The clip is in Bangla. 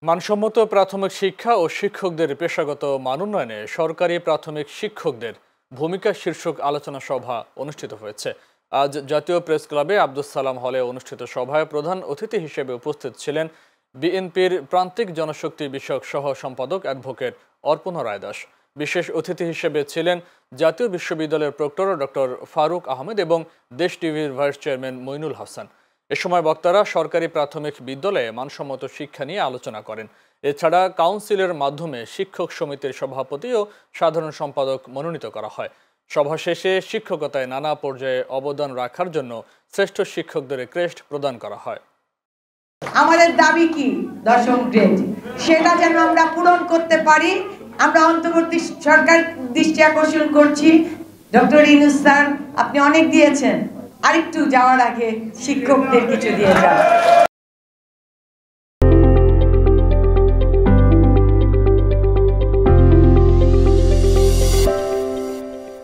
মানসম্মত প্রাথমিক শিক্ষা ও শিক্ষকদের পেশাগত মান উন্নয়নে সরকারি প্রাথমিক শিক্ষকদের ভূমিকা শীর্ষক আলোচনা সভা অনুষ্ঠিত হয়েছে। আজ জাতীয় প্রেস ক্লাবে আব্দুস সালাম হলে অনুষ্ঠিত সভায় প্রধান অতিথি হিসেবে উপস্থিত ছিলেন বিএনপির প্রান্তিক জনশক্তি বিষয়ক সহ সম্পাদক অ্যাডভোকেট অর্পণা রায় দাস। বিশেষ অতিথি হিসেবে ছিলেন জাতীয় বিশ্ববিদ্যালয়ের প্রক্টর ডক্টর ফারুক আহমেদ এবং দেশ টিভির ভাইস চেয়ারম্যান মইনুল হাসান। এ সময় বক্তারা সরকারি প্রাথমিক বিদ্যালয়ে মানসম্মত শিক্ষা নিয়ে আলোচনা করেন। এছাড়া কাউন্সিলের মাধ্যমে শিক্ষক সমিতির সভাপতি ও সাধারণ সম্পাদক মনোনীত করা হয়। সভা শেষে শিক্ষকতায় নানা পর্যায়ে অবদান রাখার জন্য শ্রেষ্ঠ শিক্ষকদের ক্রেস্ট প্রদান করা হয়। আমাদের দাবি কি? দশম গ্রেড, সেটা যেন আমরা পূরণ করতে পারি। আমরা অন্তর্বর্তী সরকার দৃষ্টি আকর্ষণ করছি। ডক্টর ইউনূস স্যার, আপনি অনেক দিয়েছেন, আরেকটু যাওয়ার আগে শিক্ষকদের কিছু দিয়ে যান।